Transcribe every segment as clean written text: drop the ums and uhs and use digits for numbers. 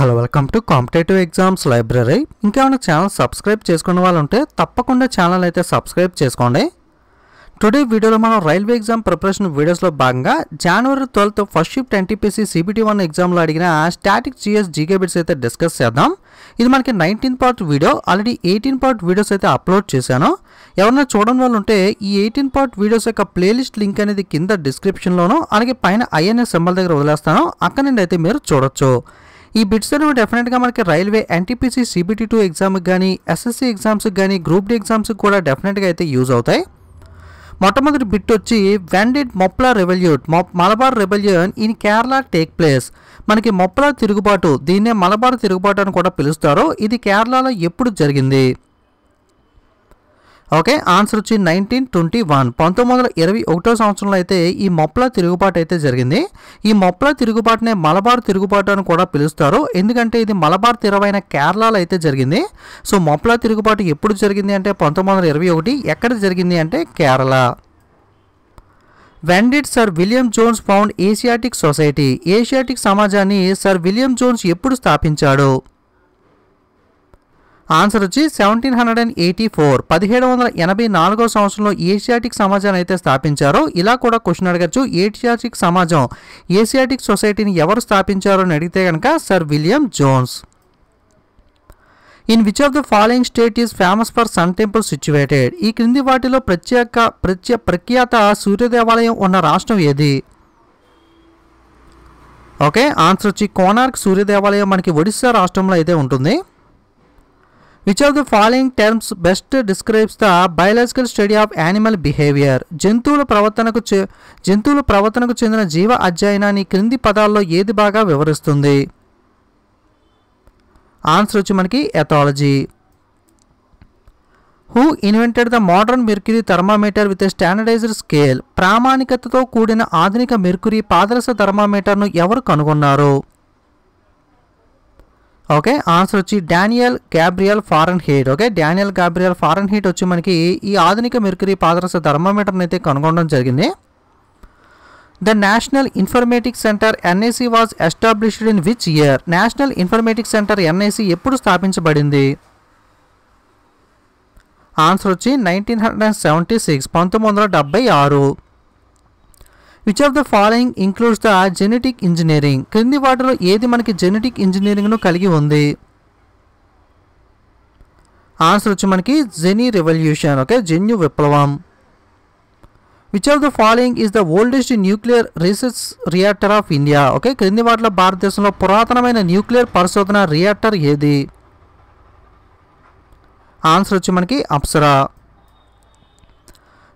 Hello welcome to competitive exams library. ఇంకేమైనా channel subscribe చేసుకున్న వాళ్ళు ఉంటే తప్పకుండా ఛానల్ అయితే సబ్స్క్రైబ్ చేసుకోండి. టుడే వీడియోలో మనం రైల్వే ఎగ్జామ్ ప్రిపరేషన్ వీడియోస్లో భాగంగా జనవరి 12 ఫస్ట్ షిఫ్ట్ ఎన్టీపీసీ CBT1 ఎగ్జామ్లో అడిగిన స్టాటిక్ GS జీకే బిట్స్ అయితే డిస్కస్ చేద్దాం. ఇది మనకి 19 part video, already 18 part videos అయితే అప్లోడ్ చేశాను. ఎవరైనా చూడడం వాళ్ళు ఉంటే ఈ 18 పార్ట్ వీడియోస్ యొక్క ప్లేలిస్ట్ లింక్ అనేది కింద డిస్క్రిప్షన్లోనూ అలాగే పైన INS సింబల్ దగ్గర వదిలేస్తాను, అక్కడ నుండి అయితే మీరు చూడొచ్చు. ఈ బిట్స్ అనేవి డెఫినెట్గా మనకి రైల్వే ఎన్టీపీసీ CBT2 ఎగ్జామ్కి కానీ SSC ఎగ్జామ్స్కి కానీ గ్రూప్ డి ఎగ్జామ్స్కి కూడా డెఫినెట్గా అయితే యూజ్ అవుతాయి. మొట్టమొదటి బిట్ వచ్చి when did Moplah revolt Malabar rebellion in Kerala take place. మనకి మొప్లా తిరుగుబాటు, దీన్నే మలబార్ తిరుగుబాటు అని కూడా పిలుస్తారు. ఇది కేరళలో ఎప్పుడు జరిగింది? ఓకే, ఆన్సర్ వచ్చి 1921 1921 సంవత్సరంలో అయితే ఈ మొప్లా తిరుగుబాటు అయితే జరిగింది. ఈ మొప్లా తిరుగుబాటునే మలబార్ తిరుగుబాటు అని కూడా పిలుస్తారు, ఎందుకంటే ఇది మలబార్ తీరమైన కేరళలో అయితే జరిగింది. సో మొప్లా తిరుగుబాటు ఎప్పుడు జరిగింది అంటే 1921. ఎక్కడ జరిగింది అంటే Kerala. When did sir William Jones found Asiatic society. Asiatic సమాజాన్ని సర్ విలియం జోన్స్ ఎప్పుడు స్థాపించాడు? ఆన్సర్ వచ్చి 1784 1784 సంవత్సరంలో ఏషియాటిక్ సమాజాన్ని అయితే స్థాపించారు. ఇలా కూడా క్వశ్చన్ అడగచ్చు, ఏషియాటిక్ సమాజం ఏషియాటిక్ సొసైటీని ఎవరు స్థాపించారు అని అడిగితే కనుక sir William Jones. In which of the following state is famous for sun temple situated. ఈ క్రింది వాటిలో ప్రఖ్యాత సూర్య దేవాలయం ఉన్న రాష్ట్రం ఏది? ఓకే, ఆన్సర్ వచ్చి కోనార్క్ సూర్య దేవాలయం మనకి ఒడిస్సా రాష్ట్రంలో అయితే ఉంటుంది. Which of the following terms best describes the biological study of animal behaviour. జంతువుల ప్రవర్తనకు చెందిన జీవ అధ్యయనాన్ని క్రింది పదాల్లో ఏది బాగా వివరిస్తుంది? ఆన్సర్ వచ్చి మనకి ethology. Who invented the modern mercury thermometer with a standardized scale. ప్రామాణికతతో కూడిన ఆధునిక మెర్క్యూరీ పాదరస థర్మామీటర్ను ఎవరు కనుగొన్నారు? ఓకే, ఆన్సర్ వచ్చి Daniel Gabriel Fahrenheit. Okay, Daniel Gabriel Fahrenheit వచ్చి మనకి ఈ ఆధునిక మెర్క్యూరీ పాదరస థర్మామీటర్ని అయితే కనుగొనడం జరిగింది. The national informatics centre NIC was established in which year. National informatics centre NIC ఎప్పుడు స్థాపించబడింది? ఆన్సర్ వచ్చి 1976 1976. Which of the following includes the genetic engineering. క్రింది వాటిలో ఏది మనకి జెనెటిక్ ఇంజనీరింగ్ను కలిగి ఉంది? ఆన్సర్ వచ్చి మనకి జెనీ రెవల్యూషన్. ఓకే, జన్యు విప్లవం. Which of the following is the oldest nuclear research reactor of India. Okay, క్రింది వాటిలో భారతదేశంలో పురాతనమైన న్యూక్లియర్ పరిశోధన రియాక్టర్ ఏది? ఆన్సర్ వచ్చి మనకి Apsara.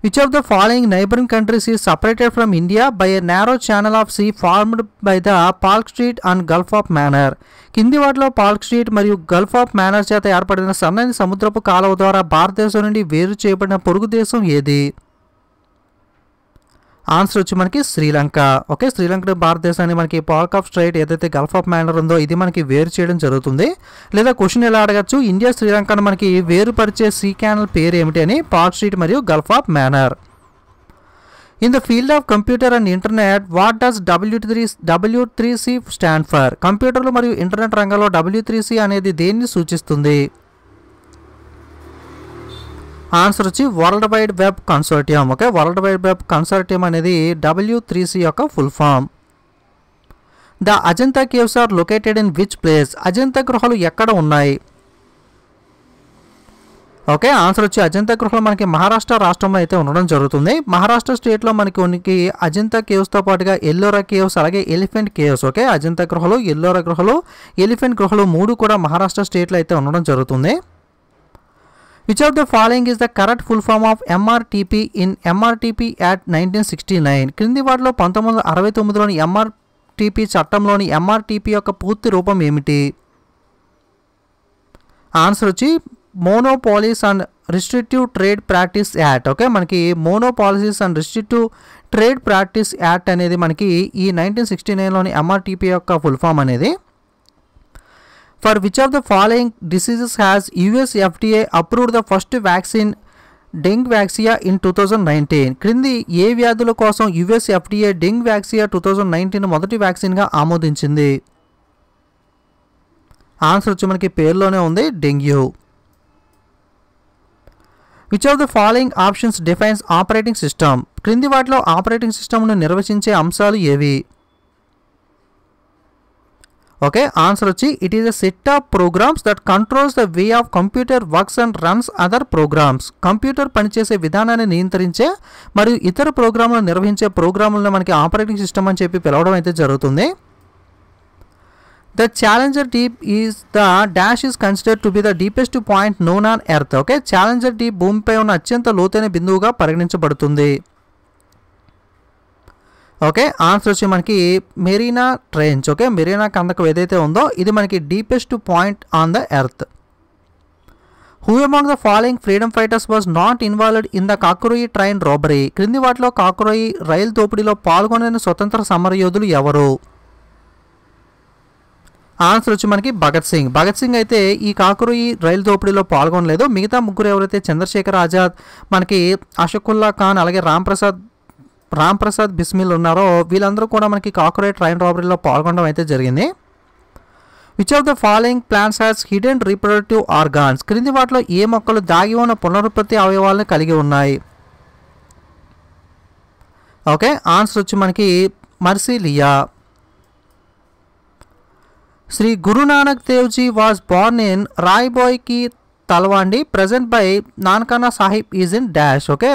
Which of the following neighboring countries is separated from India by a narrow channel of sea formed by the Palk Strait and Gulf of Mannar. కింది వాటిలో పాల్క్ స్ట్రీట్ మరియు గల్ఫ్ ఆఫ్ మేనర్ చేత ఏర్పడిన సన్నని సముద్రపు కాలువ ద్వారా భారతదేశం నుండి వేరు చేయబడిన పొరుగు దేశం ఏది? ఆన్సర్ వచ్చి మనకి శ్రీలంక. ఓకే, శ్రీలంక భారతదేశాన్ని మనకి పాల్క్ ఆఫ్ స్ట్రైట్ ఏదైతే గల్ఫ్ ఆఫ్ మేనర్ ఉందో ఇది మనకి వేరు చేయడం జరుగుతుంది. లేదా క్వశ్చన్ ఎలా అడగచ్చు, ఇండియా శ్రీలంకను మనకి వేరుపరిచే సీ క్యానల్ పేరు ఏమిటి అని? పాల్క్ స్ట్రీట్ మరియు Gulf of manner. In the field of computer and internet what does W3C stand for. కంప్యూటర్లు మరియు ఇంటర్నెట్ రంగంలో W3C అనేది దేన్ని సూచిస్తుంది? ఆన్సర్ వచ్చి world wide web consortium. Okay, world wide web consortium అనేది W3C యొక్క full form. The Ajanta caves are located in which place. Ajanta గృహాలు ఎక్కడ ఉన్నాయి? ఓకే, ఆన్సర్ వచ్చి అజంతా గృహాలు మనకి మహారాష్ట్ర రాష్ట్రంలో అయితే ఉండడం జరుగుతుంది. మహారాష్ట్ర స్టేట్లో మనకి అజంతా కేవ్స్తో పాటుగా ఎల్లోరా కేవ్స్ అలాగే ఎలిఫెంట్ కేవ్స్. ఓకే, అజంతా గృహాలు, ఎల్లోరా గృహాలు, ఎలిఫెంట్ గృహాలు మూడు కూడా మహారాష్ట్ర స్టేట్లో అయితే ఉండడం జరుగుతుంది. Which of the following is the correct full form of MRTP in MRTP Act 1969? క్రింది వాటిలో 1969లోని MRTP చట్టంలోని MRTP యొక్క పూర్తి రూపం ఏమిటి? ఆన్సర్ వచ్చి monopolies and restrictive trade practice act. Okay, మనకి monopolies and restrictive trade practice act అనేది మనకి ఈ 1969లోని MRTP యొక్క ఫుల్ ఫామ్ అనేది. For which of the following diseases has US FDA approved the first vaccine Dengvaxia in 2019. క్రింది ఏ వ్యాధుల కోసం US FDA డెంగ్ వ్యాక్సియా 2019 మొదటి వ్యాక్సిన్గా ఆమోదించింది? ఆన్సర్ వచ్చి మనకి పేరులోనే ఉంది, dengue. Which of the following options defines operating system? క్రింది వాటిలో ఆపరేటింగ్ సిస్టమ్ను నిర్వచించే అంశాలు ఏవి? ఓకే, ఆన్సర్ వచ్చి it is a set of programs that controls the way of computer works and runs other programs. Computer పనిచేసే విధానాన్ని నియంత్రించే మరియు ఇతర ప్రోగ్రాములను నిర్వహించే ప్రోగ్రాములను మనకి ఆపరేటింగ్ సిస్టమ్ అని చెప్పి పిలవడం అయితే జరుగుతుంది. The Challenger Deep is the dash is considered to be the deepest point known on Earth. Okay, challenger deep భూమిపై ఉన్న అత్యంత లోతైన బిందువుగా పరిగణించబడుతుంది. ఓకే, ఆన్సర్ వచ్చి మనకి మెరీనా ట్రెంచ్. ఓకే, మెరీనా కందకం ఏదైతే ఉందో ఇది మనకి deepest point on the earth. Who among the following freedom fighters was not involved in the Kakori train robbery? క్రింది వాటిలో కాక్రోయి రైలు దోపిడీలో పాల్గొనని స్వతంత్ర సమరయోధులు ఎవరు? ఆన్సర్ వచ్చి మనకి భగత్ సింగ్. భగత్ సింగ్ అయితే ఈ కాక్రోయి రైలు దోపిడీలో పాల్గొనలేదు. మిగతా ముగ్గురు ఎవరైతే చంద్రశేఖర్ ఆజాద్, మనకి అషకుల్లా ఖాన్, అలాగే రామ్ ప్రసాద్ బిస్మిల్ ఉన్నారో వీళ్ళందరూ కూడా మనకి కాక్రోయి ట్రైన్ రాబరీలో పాల్గొనడం అయితే జరిగింది. Which of the following plants has hidden reproductive organs? క్రింది వాటిలో ఏ మొక్కలు దాగి ఉన్న పునరుత్పత్తి అవయవాలను కలిగి ఉన్నాయి? ఓకే, ఆన్సర్ వచ్చి మనకి మర్సిలియా. Shri Guru Nanak Devji was born in Rai Boi ki Talwandi present by Nankana Sahib is in dash. Okay,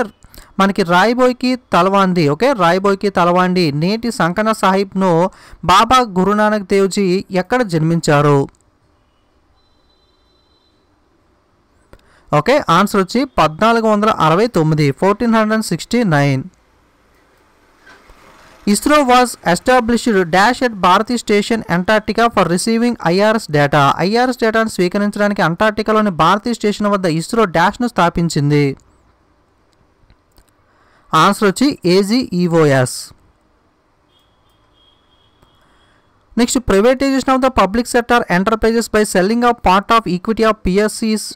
మనకి రాయ్బోయ్ కి తల్వాండి. ఓకే, రాయ్బోయ్ కి తల్వాండి నేటి సంకనా సాహిబ్ను బాబా గురునానక్ దేవ్జీ ఎక్కడ జన్మించారు? ఓకే, ఆన్సర్ వచ్చి 1469, 1469. ISRO was established dash at Bharati Station Antarctica for receiving IRS data. IRS డేటాను స్వీకరించడానికి అంటార్టికాలోని భారతీ స్టేషన్ వద్ద ఇస్రో డాష్ను స్థాపించింది. ఆన్సర్ వచ్చి AGEOS. Next, privatization of the public sector enterprises by selling off part of equity of PSCs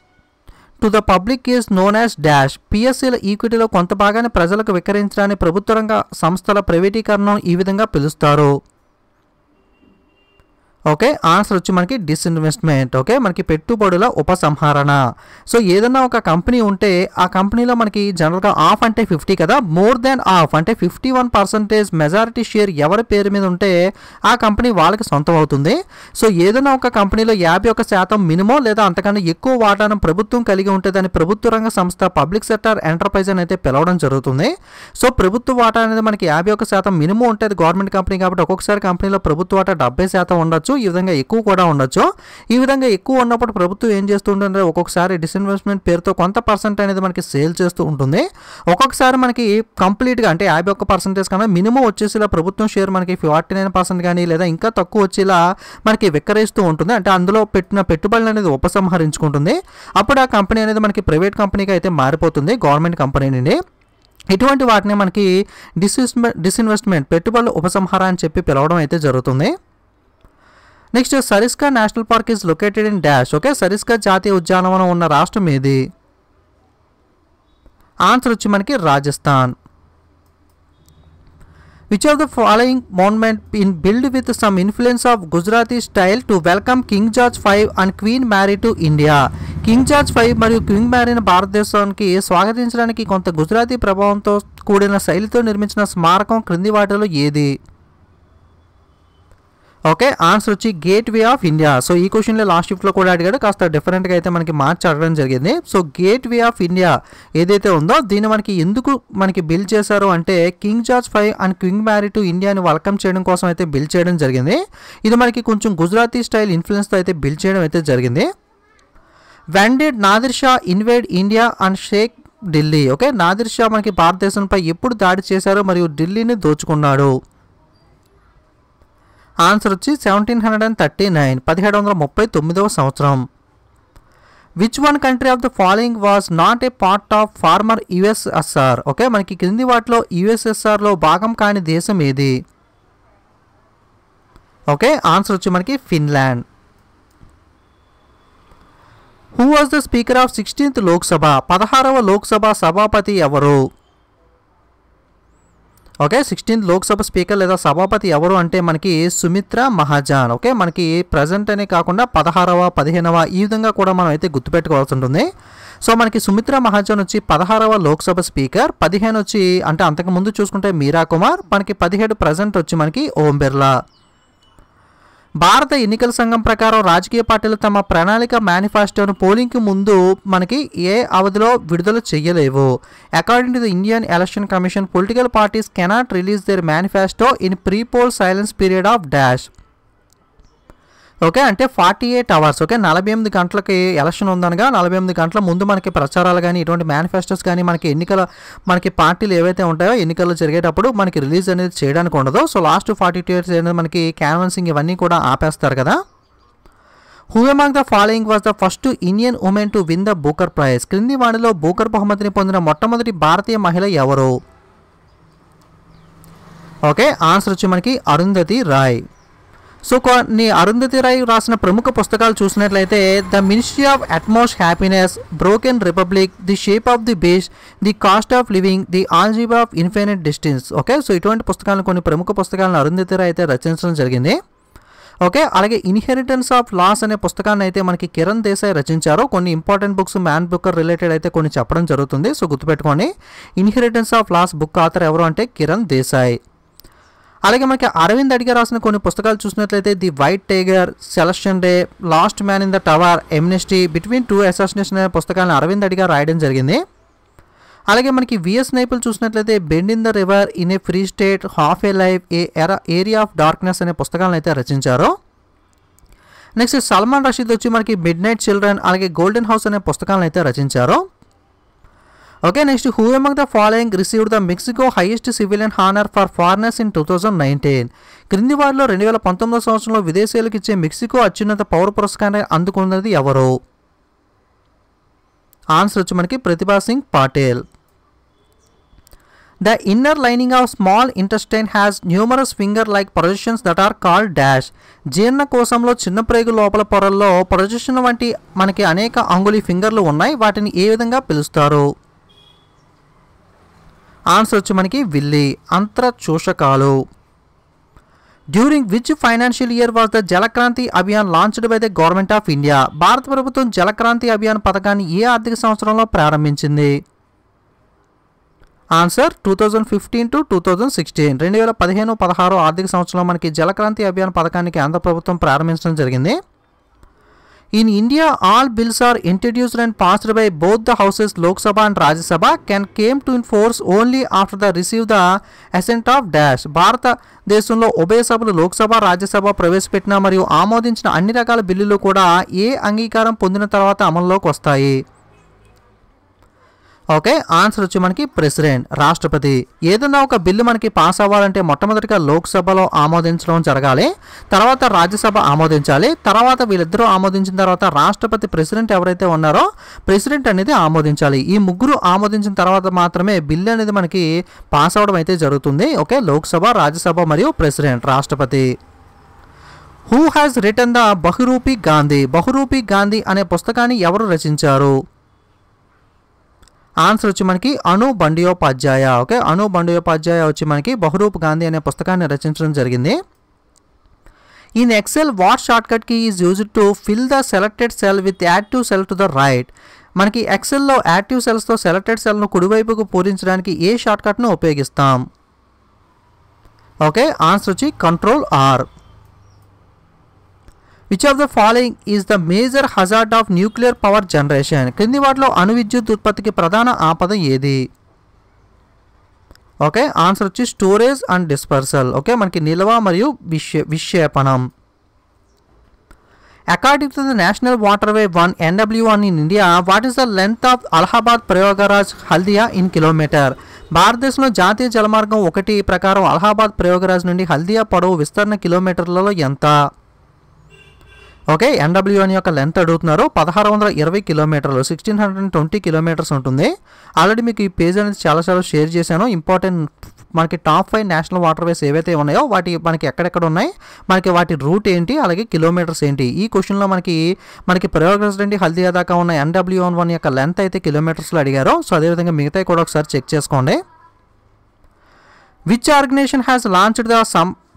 to the public is known as dash. పిఎస్సీల ఈక్విటీలో కొంత భాగాన్ని ప్రజలకు విక్రయించడాన్ని ప్రభుత్వ రంగ సంస్థల ప్రైవేటీకరణను ఈ విధంగా పిలుస్తారు. ఓకే, ఆన్సర్ వచ్చి మనకి డిస్ఇన్వెస్ట్మెంట్. ఓకే, మనకి పెట్టుబడుల ఉపసంహరణ. సో ఏదన్నా ఒక కంపెనీ ఉంటే ఆ కంపెనీలో మనకి జనరల్గా ఆఫ్ అంటే 50 కదా, మోర్ దాన్ ఆఫ్ అంటే 51% మెజారిటీ షేర్ ఎవరి పేరు మీద ఉంటే ఆ కంపెనీ వాళ్ళకి సొంతం అవుతుంది. సో ఏదైనా ఒక కంపెనీలో 51% మినిమం లేదా అంతకన్నా ఎక్కువ వాటాను ప్రభుత్వం కలిగి ఉంటే దాన్ని ప్రభుత్వ రంగ సంస్థ పబ్లిక్ సెక్టర్ ఎంటర్ప్రైజ్ అని అయితే పిలవడం జరుగుతుంది. సో ప్రభుత్వ వాటా అనేది మనకి 51% మినిమం ఉంటే అది గవర్నమెంట్ కంపెనీ కాబట్టి ఒక్కొక్కసారి కంపెనీలో ప్రభుత్వ వాటా 70% ఉండొచ్చు, ఈ విధంగా ఎక్కువ కూడా ఉండొచ్చు. ఈ విధంగా ఎక్కువ ఉన్నప్పుడు ప్రభుత్వం ఏం చేస్తుంటే ఒక్కొక్కసారి డిస్ఇన్వెస్ట్మెంట్ పేరుతో కొంత పర్సెంట్ అనేది మనకి సేల్ చేస్తూ ఉంటుంది. ఒక్కొక్కసారి మనకి కంప్లీట్గా అంటే 51% కన్నా మినిమం వచ్చేసిలా ప్రభుత్వం షేర్ మనకి 49% కానీ లేదా ఇంకా తక్కువ వచ్చేలా మనకి విక్రయిస్తూ ఉంటుంది. అంటే అందులో పెట్టిన పెట్టుబడులు అనేది ఉపసంహరించుకుంటుంది. అప్పుడు ఆ కంపెనీ అనేది మనకి ప్రైవేట్ కంపెనీగా అయితే మారిపోతుంది గవర్నమెంట్ కంపెనీ నుండి. ఇటువంటి వాటిని మనకి డిస్ఇన్వెస్ట్మెంట్ పెట్టుబడుల ఉపసంహార అని చెప్పి పిలవడం అయితే జరుగుతుంది. Next, Sariska national park is located in dash. Okay, Sariska జాతీయ ఉద్యానవనం ఉన్న రాష్ట్రం ఏది? ఆన్సర్ వచ్చి మనకి Rajasthan. Which of the following monument in build with some influence of Gujarati style to welcome King George V and Queen Mary to India? King George V మరియు Queen మ్యారీని భారతదేశానికి స్వాగతించడానికి కొంత గుజరాతీ ప్రభావంతో కూడిన శైలితో నిర్మించిన స్మారకం క్రింది వాటిలో ఏది? ఓకే, ఆన్సర్ వచ్చి gate way of India. So ఈ క్వశ్చన్లో లాస్ట్ షిఫ్ట్లో కూడా అడిగాడు, కాస్త డిఫరెంట్గా అయితే మనకి మార్చి అడగడం జరిగింది. So gate way of India ఏదైతే ఉందో దీన్ని మనకి ఎందుకు మనకి బిల్డ్ చేశారు అంటే king George V and Queen Mary to ఇండియాని వెల్కమ్ చేయడం కోసం అయితే బిల్డ్ చేయడం జరిగింది. ఇది మనకి కొంచెం గుజరాతీ స్టైల్ ఇన్ఫ్లుయెన్స్తో అయితే బిల్డ్ చేయడం అయితే జరిగింది. When did Nadir Shah invade India and shake Delhi? Okay, Nadir Shah మనకి భారతదేశంపై ఎప్పుడు దాడి చేశారు మరియు ఢిల్లీని దోచుకున్నాడు? ఆన్సర్ వచ్చి 1739, 1739వ సంవత్సరం. Which one country of the following was not a part of former USSR? Okay, మనకి క్రింది వాటిలో USSRలో భాగం కాని దేశం ఏది? ఓకే, ఆన్సర్ వచ్చి మనకి Finland. Who was the speaker of 16th Lok Sabha? 16వ లోక్సభ సభాపతి ఎవరు? ఓకే 16th లోక్సభ స్పీకర్ లేదా సభాపతి ఎవరు అంటే మనకి సుమిత్రా మహాజన్. ఓకే మనకి ప్రజెంట్ అనే కాకుండా 16వ 15వ ఈ విధంగా కూడా మనం అయితే గుర్తుపెట్టుకోవాల్సి ఉంటుంది. సో మనకి సుమిత్రా మహాజన్ వచ్చి 16వ లోక్సభ స్పీకర్, 15 వచ్చి అంటే అంతకుముందు చూసుకుంటే మీరా కుమార్, మనకి 17 ప్రజెంట్ వచ్చి మనకి ఓం బిర్లా. భారత ఎన్నికల సంఘం ప్రకారం రాజకీయ పార్టీలు తమ ప్రణాళిక మేనిఫెస్టోను పోలింగ్కి ముందు మనకి ఏ అవధిలో విడుదల చేయలేవు. According to the Indian election commission political parties cannot release their manifesto in pre poll silence period of dash. Okay అంటే 48 అవర్స్. ఓకే 48 గంటలకి ఎలక్షన్ ఉందనగా 48 గంటల ముందు మనకి ప్రచారాలు కానీ ఇటువంటి మేనిఫెస్టోస్ కానీ మనకి పార్టీలు ఏవైతే ఉంటాయో ఎన్నికల్లో జరిగేటప్పుడు మనకి రిలీజ్ అనేది చేయడానికి ఉండదు. సో లాస్ట్ 42 ఇయర్స్ అనేది మనకి క్యాన్వన్సింగ్ ఇవన్నీ కూడా ఆపేస్తారు కదా. Who among the following was the first Indian women to win the Booker prize. క్రింది వాణిలో బూకర్ బహుమతిని పొందిన మొట్టమొదటి భారతీయ మహిళ ఎవరు? ఓకే ఆన్సర్ వచ్చి మనకి అరుంధతి రాయ్. సో కొన్ని అరుంధతి రాయ్ రాసిన ప్రముఖ పుస్తకాలు చూసినట్లయితే the ministry of utmost happiness, broken republic, the shape of the beast, the cost of living, the algebra of infinite distance. Okay so ఇటువంటి పుస్తకాలను కొన్ని ప్రముఖ పుస్తకాలను అరుంధతి రాయ్ అయితే రచించడం జరిగింది. ఓకే అలాగే ఇన్హెరిటెన్స్ ఆఫ్ లాస్ అనే పుస్తకాన్ని అయితే మనకి కిరణ్ దేశాయ్ రచించారు. కొన్ని important books Man Booker related అయితే కొన్ని చెప్పడం జరుగుతుంది. సో గుర్తుపెట్టుకోండి inheritance of loss book author ఎవరు అంటే కిరణ్ దేశాయ్. అలాగే మనకి అరవింద్ అడిగా రాసిన కొన్ని పుస్తకాలు చూసినట్లయితే the white tiger, selection day, last man in the tower, amnesty, between two assassination అనే పుస్తకాలను అరవింద్ అడిగా రాయడం జరిగింది. అలాగే మనకి విఎస్ నైపుల్ చూసినట్లయితే bend in the river, in a free state, half a life, area of darkness అనే పుస్తకాలను అయితే రచించారు. నెక్స్ట్ సల్మాన్ రషీద్ వచ్చి మనకి మిడ్ నైట్ చిల్డ్రన్ అలాగే గోల్డెన్ హౌస్ అనే పుస్తకాలను అయితే రచించారు. Okay next who among the following received the Mexico highest civilian honour for foreigners in 2019. క్రింది వారిలో 2019 సంవత్సరంలో విదేశీయులకు ఇచ్చే మెక్సికో అత్యున్నత పౌర పురస్కారాన్ని అందుకున్నది ఎవరు? ఆన్సర్ వచ్చి మనకి Pratibha Singh Patil. The inner lining of small intestine has numerous finger like projections that are called dash. జీర్ణకోశంలో చిన్న ప్రేగు లోపల పొరల్లో ప్రొజెక్షన్ వంటి మనకి అనేక అంగుళి ఫింగర్లు ఉన్నాయి. వాటిని ఏ విధంగా పిలుస్తారు? ఆన్సర్ వచ్చి మనకి విల్లి, అంతరచూషకాలు. During which financial year was the Jalkranti Abhiyan launched by the government of India. భారత ప్రభుత్వం జలక్రాంతి అభియాన్ పథకాన్ని ఏ ఆర్థిక సంవత్సరంలో ప్రారంభించింది? Answer 2015 to 2016. 2015-16 ఆర్థిక సంవత్సరంలో మనకి జలక్రాంతి అభియాన్ పథకాన్ని కేంద్ర ప్రభుత్వం ప్రారంభించడం జరిగింది. In India, all bills are introduced and passed by both the houses, Lok Sabha and Rajya Sabha, came to enforce only after the receive the assent of dash. భారతదేశంలో ఉభయ సభలు లోక్సభ రాజ్యసభ ప్రవేశపెట్టిన మరియు ఆమోదించిన అన్ని రకాల బిల్లులు కూడా ఏ అంగీకారం పొందిన తర్వాత అమల్లోకి వస్తాయి? ఓకే ఆన్సర్ వచ్చి మనకి ప్రెసిడెంట్, రాష్ట్రపతి. ఏదైనా ఒక బిల్లు మనకి పాస్ అవ్వాలంటే మొట్టమొదటిగా లోక్సభలో ఆమోదించడం జరగాలి, తర్వాత రాజ్యసభ ఆమోదించాలి, తర్వాత వీళ్ళిద్దరూ ఆమోదించిన తర్వాత రాష్ట్రపతి ప్రెసిడెంట్ ఎవరైతే ఉన్నారో ప్రెసిడెంట్ అనేది ఆమోదించాలి. ఈ ముగ్గురు ఆమోదించిన తర్వాత మాత్రమే బిల్లు అనేది మనకి పాస్ అవ్వడం అయితే జరుగుతుంది. ఓకే లోక్సభ, రాజ్యసభ మరియు ప్రెసిడెంట్, రాష్ట్రపతి. Who has return the బహురూపి Gandhi. బహురూపి Gandhi అనే పుస్తకాన్ని ఎవరు రచించారు? ఆన్సర్ వచ్చి మనకి అను బండియోపాధ్యాయ. ఓకే అను బండియోపాధ్యాయ వచ్చి మనకి బహురూప్ గాంధీ అనే పుస్తకాన్ని రచించడం జరిగింది. In Excel what shortcut key is used to fill the selected cell with active cell to the right. మనకి ఎక్సెల్లో యాక్టివ్ సెల్స్తో సెలెక్టెడ్ సెల్ను కుడివైపుకు పూరించడానికి ఏ షార్ట్ కట్ను ఉపయోగిస్తాం? ఓకే ఆన్సర్ వచ్చి control R. Which of the following is the major hazard of nuclear power generation. క్రింది వాటిలో అణు విద్యుత్ ఉత్పత్తికి ప్రధాన ఆపద ఏది? ఓకే ఆన్సర్ వచ్చి స్టోరేజ్ అండ్ డిస్పర్సల్. ఓకే మనకి నిల్వ మరియు విక్షేపణం. According to the national waterway 1 NW1 in India, what is the length of Allahabad Prayagraj Haldia in kilometer. భారతదేశంలో జాతీయ జలమార్గం 1 ప్రకారం అలహాబాద్ ప్రయోగరాజ్ నుండి హల్దియా పొడవు విస్తరణ కిలోమీటర్లలో ఎంత? ఓకే NW1 యొక్క లెంత్ అడుగుతున్నారు. 1620 కిలోమీటర్లు, 1620 కిలోమీటర్స్ ఉంటుంది. ఆల్రెడీ మీకు ఈ పేజ్ అనేది చాలా షేర్ చేశాను. ఇంపార్టెంట్ మనకి టాప్ 5 నేషనల్ వాటర్వేస్ ఏవైతే ఉన్నాయో వాటి మనకి ఎక్కడెక్కడ ఉన్నాయి, మనకి వాటి రూట్ ఏంటి, అలాగే కిలోమీటర్స్ ఏంటి. ఈ క్వశ్చన్లో మనకి ప్రయోగరాజ్ నుండి హల్దియా దాకా ఉన్న NW1 యొక్క లెంత్ అయితే కిలోమీటర్స్లో అడిగారు. సో అదేవిధంగా మిగతాయి కూడా ఒకసారి చెక్ చేసుకోండి. Which organisation has launched the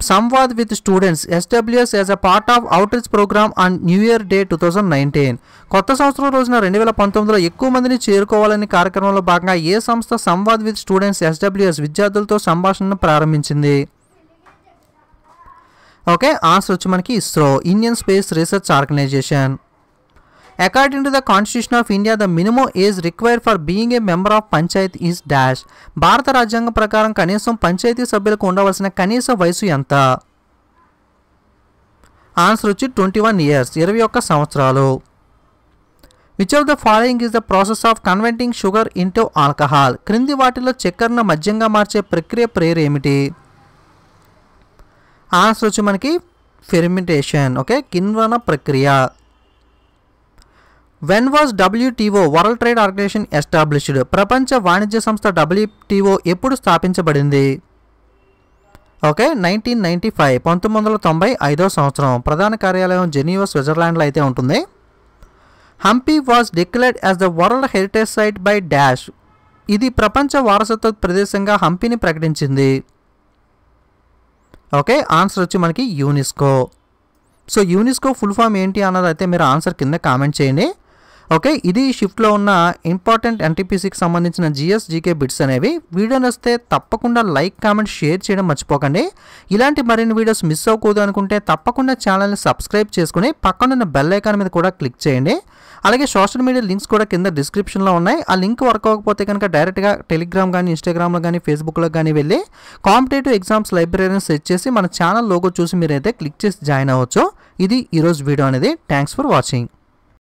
Samvad with students SWS as a part of outreach program on new year day 2019? కొత్త సంవత్సరం రోజున 2019లో ఎక్కువ మందిని చేరుకోవాలని కార్యక్రమంలో భాగంగా ఏ సంస్థ సంవాద్ విత్ స్టూడెంట్స్ SWS విద్యార్థులతో సంభాషణను ప్రారంభించింది? ఓకే, ఆన్సర్ వచ్చి మనకి ISRO, Indian space research organisation. According to the Constitution of India, the minimum age required for being a member of Panchayat is dash. భారత రాజ్యాంగం ప్రకారం కనీసం పంచాయతీ సభ్యులకు ఉండవలసిన కనీస వయసు ఎంత? ఆన్సర్ వచ్చి 21 years, 21 సంవత్సరాలు. Which of the following is the process of converting sugar into alcohol? క్రింది వాటిలో చక్కెరను మద్యంగా మార్చే ప్రక్రియ పేరు ఏమిటి? ఆన్సర్ వచ్చి మనకి ఫెర్మెంటేషన్. ఓకే, కిణ్వన ప్రక్రియ. When was WTO world trade organisation established? ప్రపంచ వాణిజ్య సంస్థ WTO ఎప్పుడు స్థాపించబడింది? ఓకే, 1995, 1995 సంవత్సరం. ప్రధాన కార్యాలయం జెనీవా, స్విట్జర్లాండ్లో అయితే ఉంటుంది. Hampi was declared as the world heritage site by dash. ఇది ప్రపంచ వారసత్వ ప్రదేశంగా హంపిని ప్రకటించింది. ఓకే, ఆన్సర్ వచ్చి మనకి UNESCO. So UNESCO full form ఏంటి అన్నది అయితే మీరు ఆన్సర్ కింద కామెంట్ చేయండి. ఓకే, ఇది షిఫ్ట్లో ఉన్న ఇంపార్టెంట్ NTPCకి సంబంధించిన GK బిట్స్ అనేవి. వీడియో నచ్చితే తప్పకుండా లైక్, కామెంట్, షేర్ చేయడం మర్చిపోకండి. ఇలాంటి మరిన్ని వీడియోస్ మిస్ అవ్వకూడదు అనుకుంటే తప్పకుండా ఛానల్ని సబ్స్క్రైబ్ చేసుకుని పక్కనున్న బెల్ ఐకాన్ మీద కూడా క్లిక్ చేయండి. అలాగే సోషల్ మీడియా లింక్స్ కూడా కింద డిస్క్రిప్షన్లో ఉన్నాయి. ఆ లింక్ వర్క్ అవ్వకపోతే కనుక డైరెక్ట్గా టెలిగ్రామ్ కానీ, ఇన్స్టాగ్రామ్లో కానీ, ఫేస్బుక్లో కానీ వెళ్ళి కాంపిటేటివ్ ఎగ్జామ్స్ లైబ్రరీని సెర్చ్ చేసి మన ఛానల్ లోగో చూసి మీరైతే క్లిక్ చేసి జాయిన్ అవ్వచ్చు. ఇది ఈరోజు వీడియో అనేది. Thanks for watching.